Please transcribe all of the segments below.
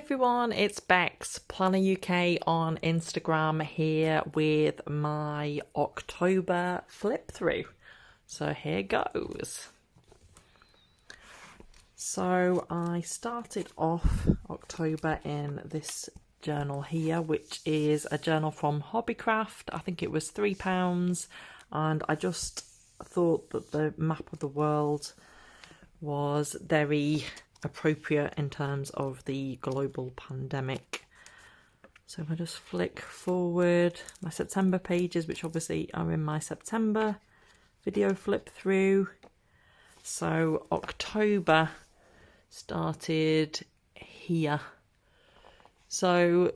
everyone, it's Bex, Planner UK on Instagram, here with my October flip through. So here goes. So I started off October in this journal here, which is a journal from Hobbycraft. I think it was £3, and I just thought that the map of the world was very appropriate in terms of the global pandemic. So if I just flick forward my September pages, which obviously are in my September video flip through. So October started here. So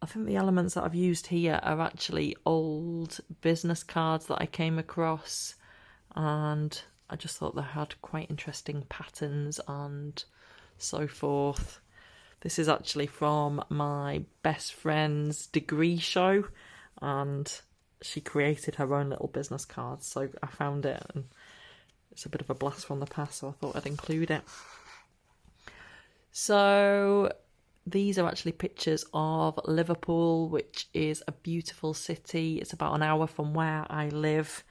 I think the elements that I've used here are actually old business cards that I came across, and I just thought they had quite interesting patterns and so forth. This is actually from my best friend's degree show, and she created her own little business cards, so I found it and it's a bit of a blast from the past, so I thought I'd include it. So these are actually pictures of Liverpool, which is a beautiful city. It's about an hour from where I live.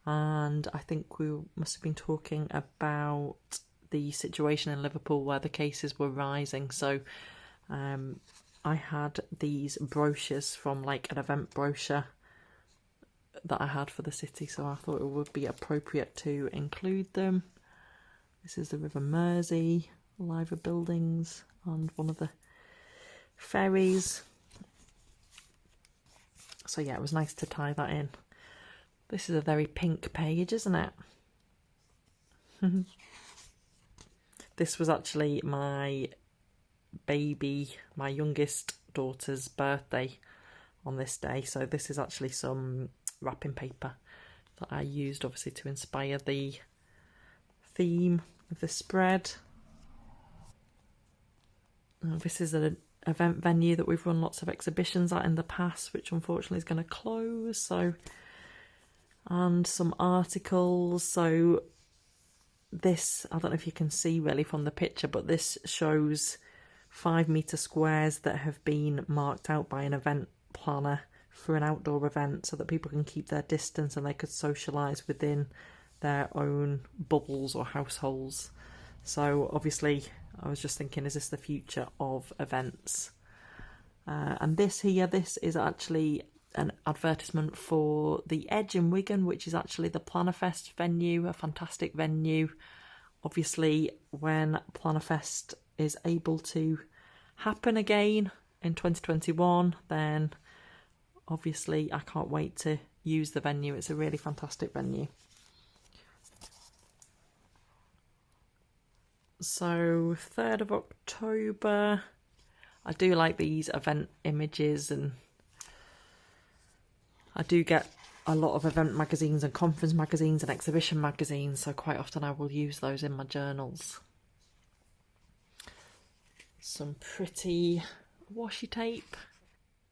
And I think we must have been talking about the situation in Liverpool where the cases were rising. So I had these brochures from like an event brochure that I had for the city, so I thought it would be appropriate to include them. This is the River Mersey, live buildings, and one of the ferries. So yeah, it was nice to tie that in. This is a very pink page, isn't it? This was actually my youngest daughter's birthday on this day. So this is actually some wrapping paper that I used obviously to inspire the theme of the spread. This is an event venue that we've run lots of exhibitions at in the past, which unfortunately is going to close. So, and some articles. So this, I don't know if you can see really from the picture, but this shows 5-metre squares that have been marked out by an event planner for an outdoor event so that people can keep their distance and they could socialise within their own bubbles or households. So obviously I was just thinking, is this the future of events? And this is actually an advertisement for the Edge in Wigan, which is actually the PlannerFest venue, a fantastic venue. Obviously, when PlannerFest is able to happen again in 2021, then obviously I can't wait to use the venue. It's a really fantastic venue. So 3rd of October, I do like these event images, and I do get a lot of event magazines and conference magazines and exhibition magazines, so quite often I will use those in my journals. Some pretty washi tape.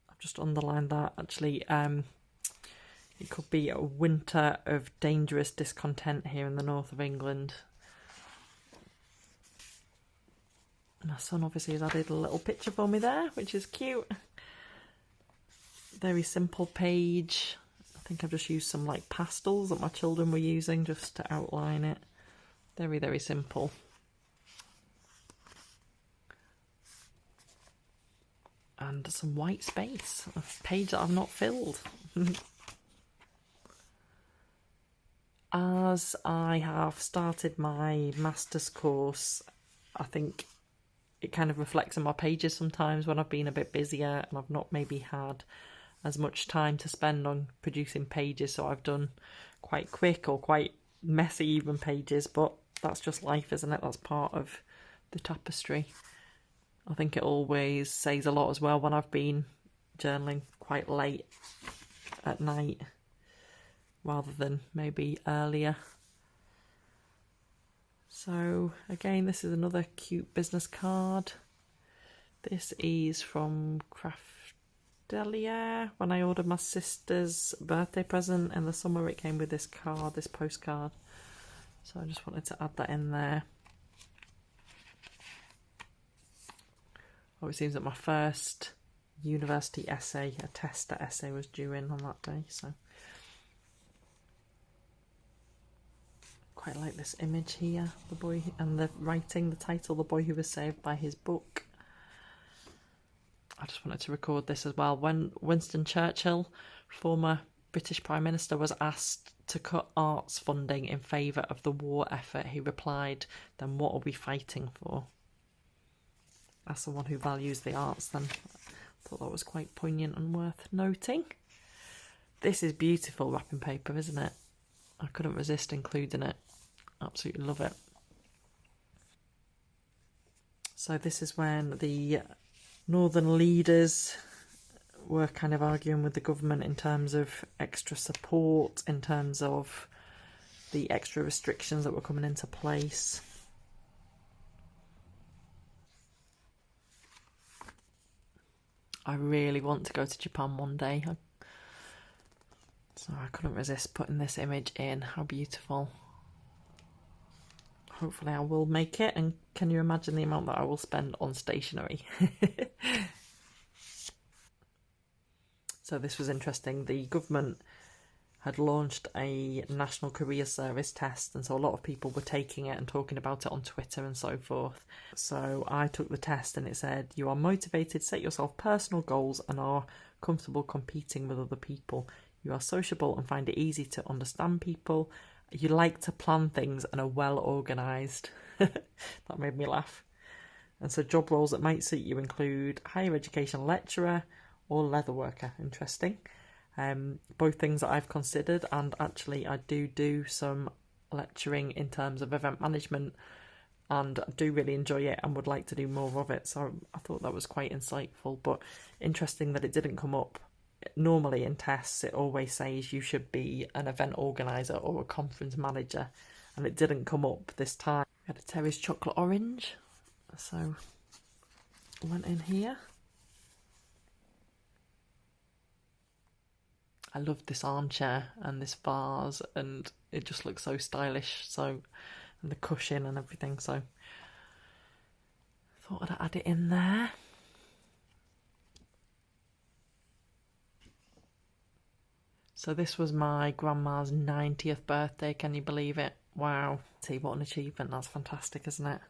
I've just underlined that actually. It could be a winter of dangerous discontent here in the north of England. My son obviously has added a little picture for me there, which is cute. Very simple page. I think I've just used some like pastels that my children were using just to outline it. Very, very simple. And some white space, a page that I've not filled. As I have started my master's course, I think it kind of reflects on my pages sometimes when I've been a bit busier and I've not maybe had as much time to spend on producing pages, so I've done quite quick or quite messy even pages, but that's just life, isn't it? That's part of the tapestry. I think it always says a lot as well when I've been journaling quite late at night rather than maybe earlier. So again, this is another cute business card. This is from Craftelia. When I ordered my sister's birthday present in the summer, it came with this card, this postcard. So I just wanted to add that in there. Oh, it seems that my first university essay, a tester essay, was due in on that day, so quite like this image here, the boy, and the writing, the title, The Boy Who Was Saved by His Book. I just wanted to record this as well. When Winston Churchill, former British Prime Minister, was asked to cut arts funding in favour of the war effort, he replied, "Then what are we fighting for?" As someone who values the arts, then I thought that was quite poignant and worth noting. This is beautiful wrapping paper, isn't it? I couldn't resist including it. Absolutely love it. So this is when the northern leaders were kind of arguing with the government in terms of extra support, in terms of the extra restrictions that were coming into place. I really want to go to Japan one day, so I couldn't resist putting this image in. How beautiful. Hopefully I will make it, and can you imagine the amount that I will spend on stationery? So this was interesting. The government had launched a national career service test, and so a lot of people were taking it and talking about it on Twitter and so forth. So I took the test, and it said, you are motivated, set yourself personal goals, and are comfortable competing with other people. You are sociable and find it easy to understand people. You like to plan things and are well organised. That made me laugh. And so job roles that might suit you include higher education lecturer or leather worker. Interesting. Both things that I've considered, and actually I do some lecturing in terms of event management, and I do really enjoy it and would like to do more of it. So I thought that was quite insightful, but interesting that it didn't come up. Normally in tests it always says you should be an event organiser or a conference manager, and it didn't come up this time. We had a Terry's chocolate orange, so went in here. I loved this armchair and this vase, and it just looks so stylish, so, and the cushion and everything, so thought I'd add it in there. So this was my grandma's 90th birthday, can you believe it? Wow. See, what an achievement. That's fantastic, isn't it?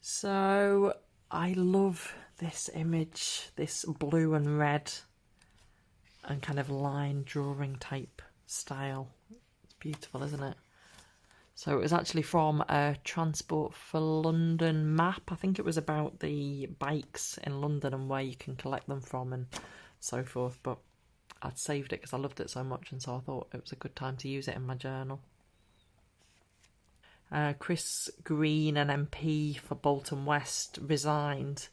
So I love this image, this blue and red and kind of line drawing type style. It's beautiful, isn't it? So it was actually from a Transport for London map. I think it was about the bikes in London and where you can collect them from and so forth, but I'd saved it because I loved it so much, and so I thought it was a good time to use it in my journal. Chris Green, an MP for Bolton West, resigned,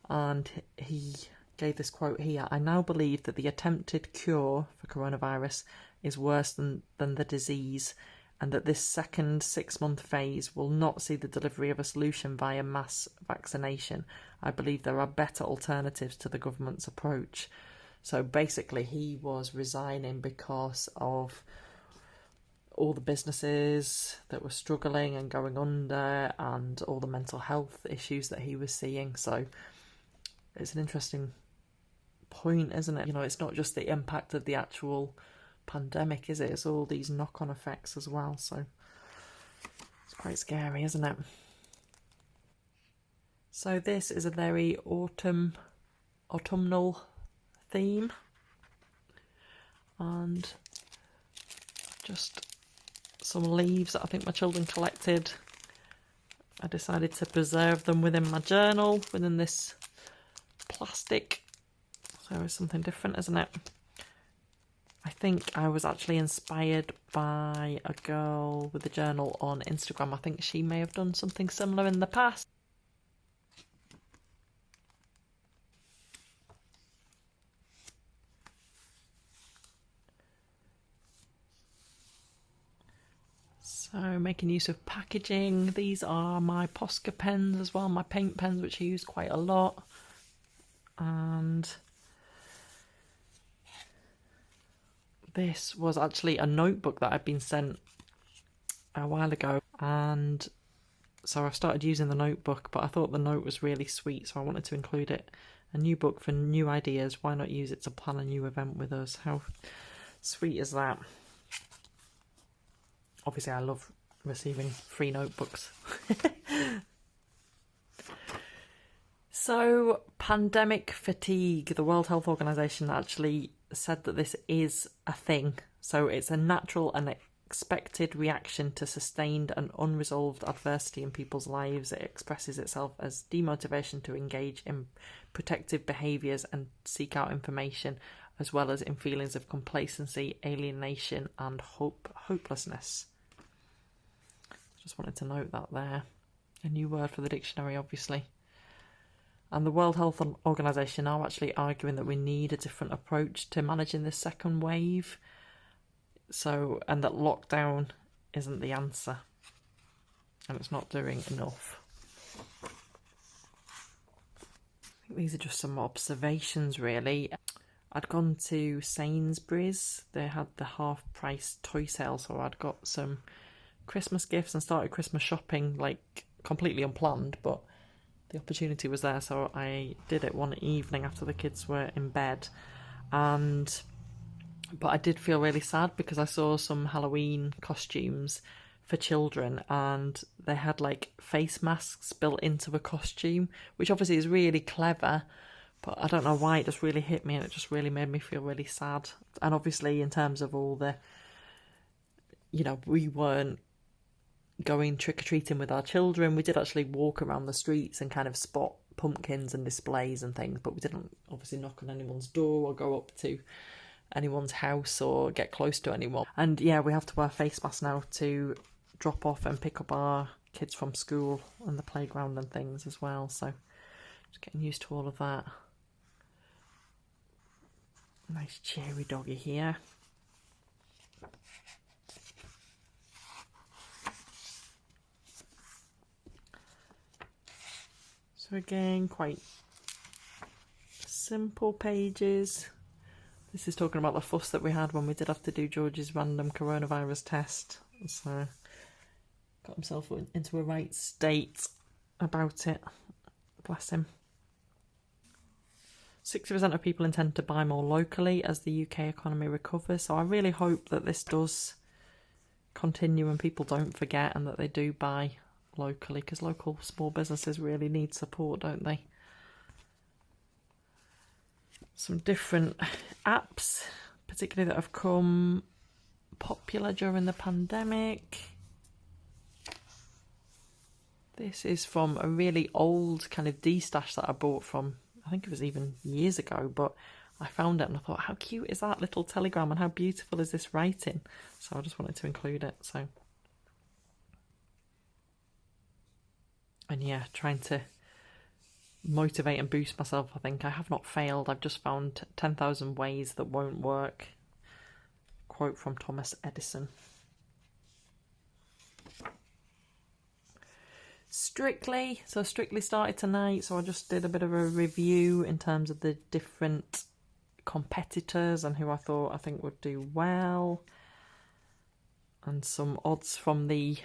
and he gave this quote here: "I now believe that the attempted cure for coronavirus is worse than the disease, and that this second 6-month phase will not see the delivery of a solution via mass vaccination. I believe there are better alternatives to the government's approach." So basically he was resigning because of all the businesses that were struggling and going under, and all the mental health issues that he was seeing. So it's an interesting point, isn't it? You know, it's not just the impact of the actual pandemic, is it? It's all these knock-on effects as well. So it's quite scary, isn't it? So this is a very autumnal theme, and just some leaves that I think my children collected. I decided to preserve them within my journal, within this plastic. So it's something different, isn't it? I think I was actually inspired by a girl with a journal on Instagram. I think she may have done something similar in the past. So making use of packaging. These are my Posca pens as well, my paint pens, which I use quite a lot. And this was actually a notebook that I'd been sent a while ago, and so I started using the notebook, but I thought the note was really sweet, so I wanted to include it. A new book for new ideas. Why not use it to plan a new event with us? How sweet is that? Obviously, I love receiving free notebooks. So, pandemic fatigue. The World Health Organization actually said that this is a thing. So it's a natural and expected reaction to sustained and unresolved adversity in people's lives. It expresses itself as demotivation to engage in protective behaviours and seek out information, as well as in feelings of complacency, alienation and hopelessness. Just wanted to note that there. A new word for the dictionary, obviously. And the World Health Organization are actually arguing that we need a different approach to managing this second wave. So, and that lockdown isn't the answer. And it's not doing enough. I think these are just some observations, really. I'd gone to Sainsbury's. They had the half-price toy sale, so I'd got some Christmas gifts and started Christmas shopping, like, completely unplanned, but the opportunity was there, so I did it one evening after the kids were in bed. But I did feel really sad because I saw some Halloween costumes for children and they had like face masks built into a costume, which obviously is really clever, but I don't know why it just really hit me and it just really made me feel really sad. And obviously in terms of all the, we weren't going trick-or-treating with our children. We did actually walk around the streets and kind of spot pumpkins and displays and things, but we didn't obviously knock on anyone's door or go up to anyone's house or get close to anyone. And yeah, we have to wear face masks now to drop off and pick up our kids from school and the playground and things as well, so just getting used to all of that. Nice cheery doggy here. So again, quite simple pages. This is talking about the fuss that we had when we did have to do George's random coronavirus test. So got himself into a right state about it. Bless him. 60% of people intend to buy more locally as the UK economy recovers. So I really hope that this does continue and people don't forget and that they do buy locally, because local small businesses really need support, don't they? Some different apps, particularly that have come popular during the pandemic. This is from a really old kind of D-stash that I bought from, I think it was even years ago, but I found it and I thought, how cute is that little telegram and how beautiful is this writing? So I just wanted to include it. So, and yeah, trying to motivate and boost myself. I think I have not failed. I've just found 10,000 ways that won't work. Quote from Thomas Edison. Strictly started tonight, so I just did a bit of a review in terms of the different competitors and who I think would do well, and some odds from the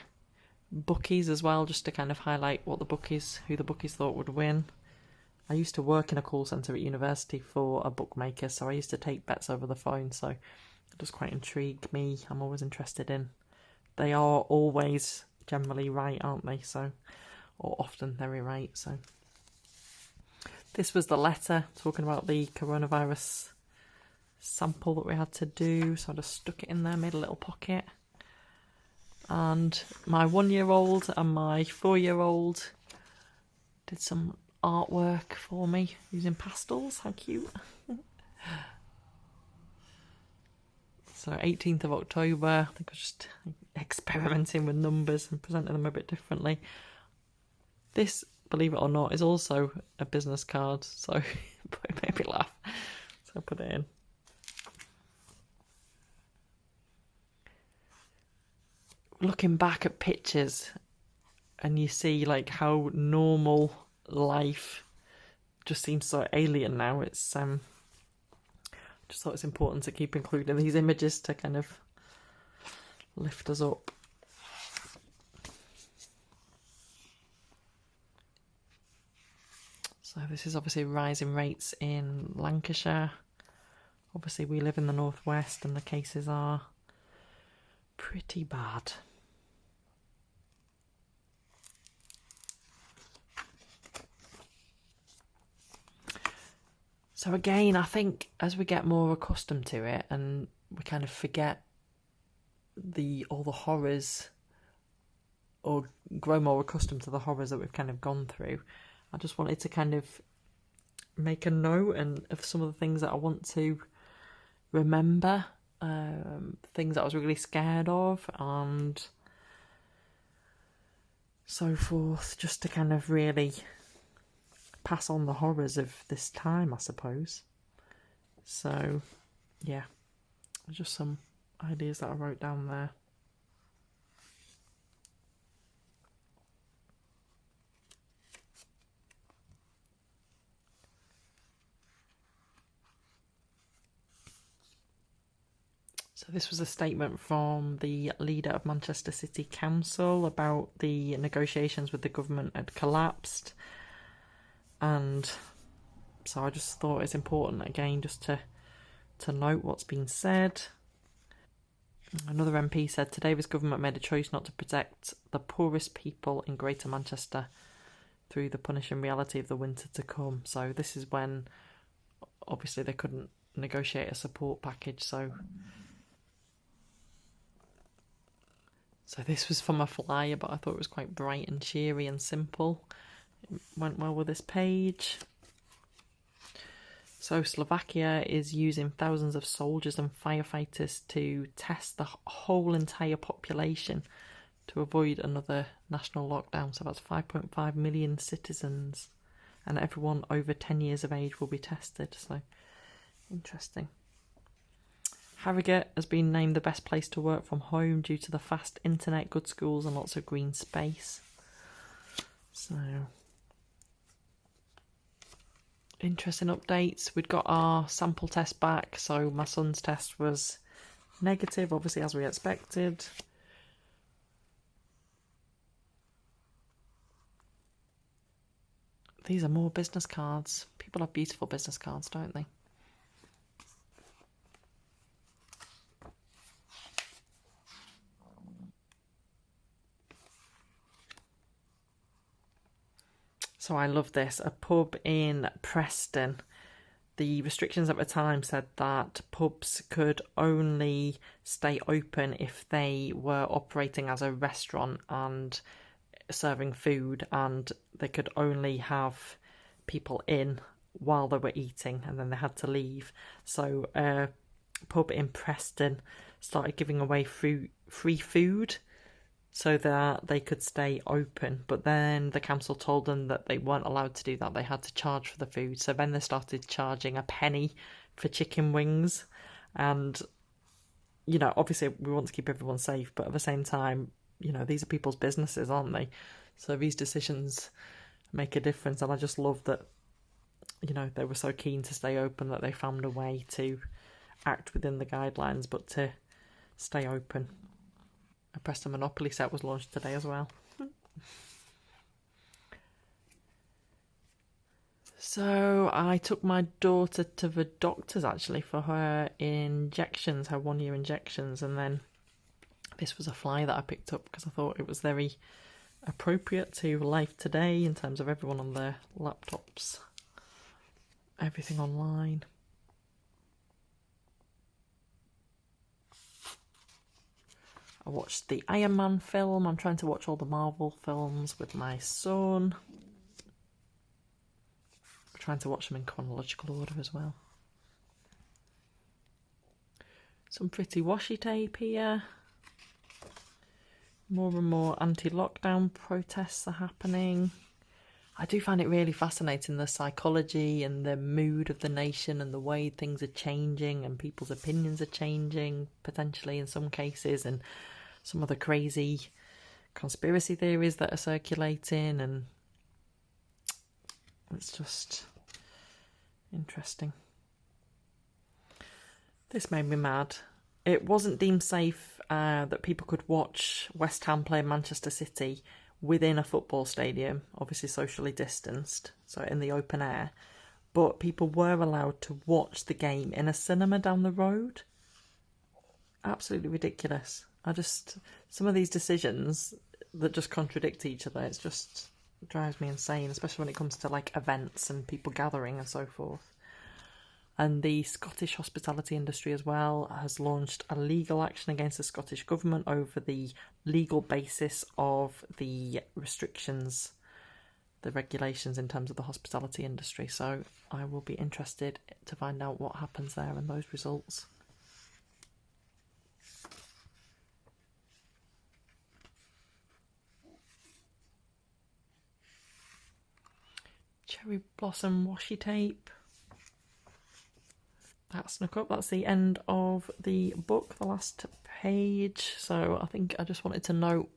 bookies as well, just to kind of highlight who the bookies thought would win. I used to work in a call centre at university for a bookmaker, so I used to take bets over the phone, so it does quite intrigue me. I'm always interested in. They are always generally right, aren't they? So, or often very right. So this was the letter talking about the coronavirus sample that we had to do, so I just stuck it in there, made a little pocket. And my 1-year-old and my 4-year-old did some artwork for me using pastels. How cute. So 18th of October, I think I was just experimenting with numbers and presenting them a bit differently. This, believe it or not, is also a business card, so it made me laugh. So I put it in. Looking back at pictures and you see like how normal life just seems so alien now. It's just thought it's important to keep including these images to kind of lift us up. So this is obviously rising rates in Lancashire. Obviously we live in the northwest and the cases are pretty bad. So again, I think as we get more accustomed to it and we kind of forget all the horrors, or grow more accustomed to the horrors that we've kind of gone through, I just wanted to kind of make a note of some of the things that I want to remember, things that I was really scared of and so forth, just to kind of really pass on the horrors of this time, I suppose. So yeah, just some ideas that I wrote down there. So this was a statement from the leader of Manchester City Council about the negotiations with the government had collapsed. And so I just thought it's important again just to note what's been said. Another MP said today's government made a choice not to protect the poorest people in Greater Manchester through the punishing reality of the winter to come. So this is when obviously they couldn't negotiate a support package. So this was from a flyer, but I thought it was quite bright and cheery and simple. It went well with this page. So Slovakia is using thousands of soldiers and firefighters to test the whole entire population to avoid another national lockdown. So that's 5.5 million citizens, and everyone over 10 years of age will be tested. So interesting. Harrogate has been named the best place to work from home due to the fast internet, good schools and lots of green space. So interesting updates. We'd got our sample test back, so my son's test was negative, obviously as we expected. These are more business cards. People have beautiful business cards, don't they? So I love this. A pub in Preston. The restrictions at the time said that pubs could only stay open if they were operating as a restaurant and serving food, and they could only have people in while they were eating and then they had to leave. So a pub in Preston started giving away free food so that they could stay open, but then the council told them that they weren't allowed to do that. They had to charge for the food. So then they started charging a penny for chicken wings. And, you know, obviously we want to keep everyone safe, but at the same time, you know, these are people's businesses, aren't they? So these decisions make a difference. And I just love that, you know, they were so keen to stay open that they found a way to act within the guidelines, but to stay open. A Preston Monopoly set was launched today as well. So I took my daughter to the doctor's actually for her injections, her 1 year injections, and then this was a flyer that I picked up because I thought it was very appropriate to life today in terms of everyone on their laptops, everything online. I watched the Iron Man film. I'm trying to watch all the Marvel films with my son. I'm trying to watch them in chronological order as well. Some pretty washi tape here. More and more anti-lockdown protests are happening. I do find it really fascinating, the psychology and the mood of the nation and the way things are changing and people's opinions are changing, potentially in some cases, and some of the crazy conspiracy theories that are circulating, and it's just interesting. This made me mad. It wasn't deemed safe that people could watch West Ham play Manchester City within a football stadium, obviously socially distanced, so in the open air, but people were allowed to watch the game in a cinema down the road. Absolutely ridiculous. Some of these decisions that just contradict each other, it just drives me insane, especially when it comes to like events and people gathering and so forth. And the Scottish hospitality industry as well has launched a legal action against the Scottish government over the legal basis of the restrictions, the regulations in terms of the hospitality industry. So I will be interested to find out what happens there and those results. Cherry blossom washi tape. That snuck up. That's the end of the book, the last page. So I think I just wanted to note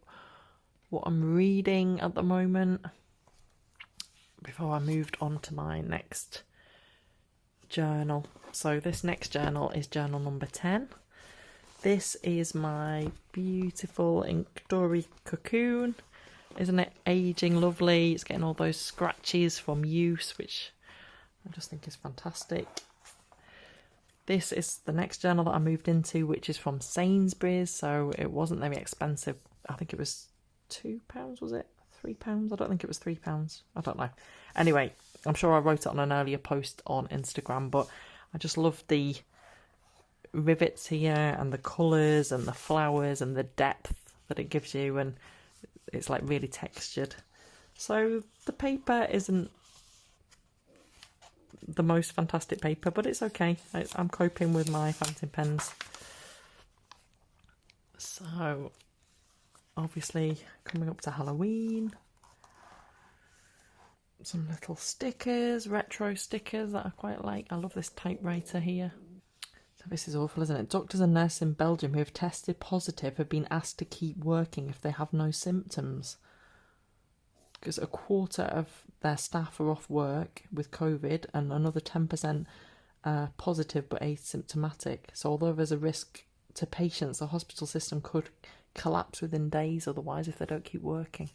what I'm reading at the moment before I moved on to my next journal. So this next journal is journal number 10. This is my beautiful Inkdori cocoon. Isn't it aging lovely? It's getting all those scratches from use, which I just think is fantastic. This is the next journal that I moved into, which is from Sainsbury's, so it wasn't very expensive. I think it was £2, was it? £3? I don't think it was £3. I don't know. Anyway, I'm sure I wrote it on an earlier post on Instagram, but I just love the rivets here and the colours and the flowers and the depth that it gives you, and it's like really textured. So the paper isn't the most fantastic paper, but it's okay. I'm coping with my fountain pens. So obviously coming up to Halloween, some little stickers, retro stickers that I quite like. I love this typewriter here. So this is awful, isn't it? Doctors and nurses in Belgium who have tested positive have been asked to keep working if they have no symptoms, because a quarter of their staff are off work with COVID and another 10% positive but asymptomatic. So although there's a risk to patients, the hospital system could collapse within days otherwise if they don't keep working.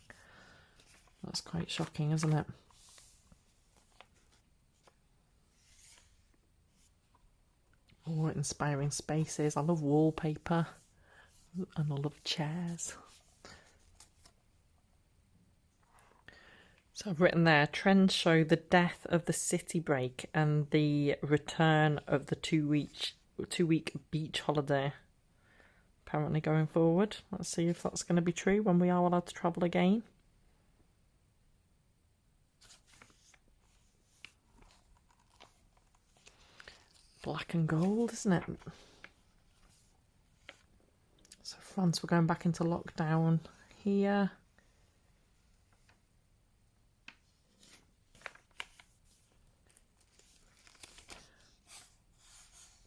That's quite shocking, isn't it? Oh, inspiring spaces. I love wallpaper and I love chairs. So I've written there, trends show the death of the city break and the return of the two-week beach holiday apparently going forward. Let's see if that's going to be true when we are allowed to travel again. Black and gold, isn't it? So France, we're going back into lockdown here.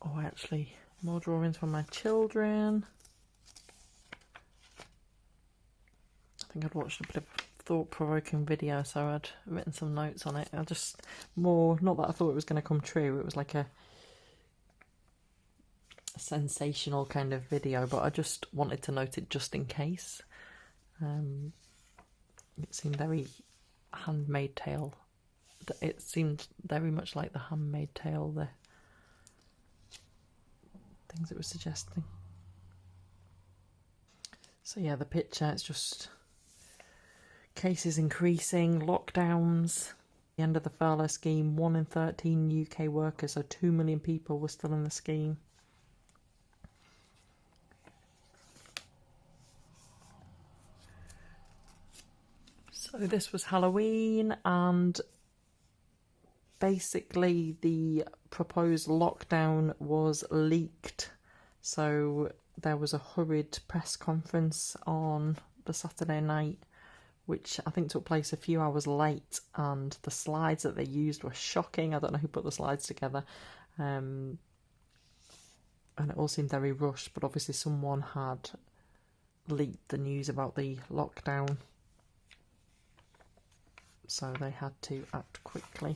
Oh, actually, more drawings from my children. I think I'd watched a bit of thought-provoking video, so I'd written some notes on it. I just not that I thought it was going to come true. It was like a sensational kind of video, but I just wanted to note it just in case. It seemed very Handmaid's Tale. It seemed very much like the Handmaid's Tale, the things it was suggesting. So yeah, the picture, it's just cases increasing, lockdowns. The end of the furlough scheme, 1 in 13 UK workers, so 2 million people were still in the scheme. So this was Halloween, and basically the proposed lockdown was leaked. So there was a hurried press conference on the Saturday night, which I think took place a few hours late, and the slides that they used were shocking. I don't know who put the slides together. And it all seemed very rushed, but obviously someone had leaked the news about the lockdown, so they had to act quickly.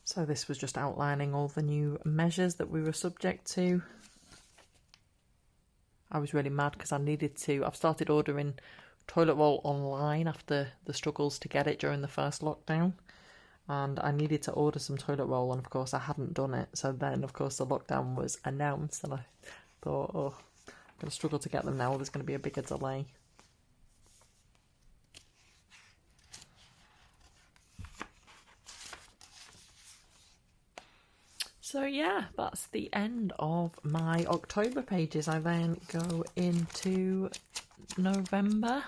So this was just outlining all the new measures that we were subject to. I was really mad because I've started ordering toilet roll online after the struggles to get it during the first lockdown. And I needed to order some toilet roll, and of course I hadn't done it. So then, of course, the lockdown was announced, and I thought, oh, I'm going to struggle to get them now. There's going to be a bigger delay. So yeah, that's the end of my October pages. I then go into November.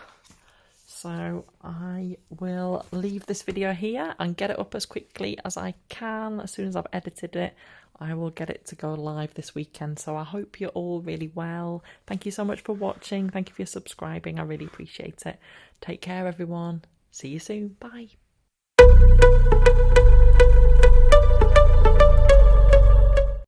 So I will leave this video here and get it up as quickly as I can. As soon as I've edited it, I will get it to go live this weekend. So I hope you're all really well. Thank you so much for watching. Thank you for subscribing. I really appreciate it. Take care, everyone. See you soon. Bye.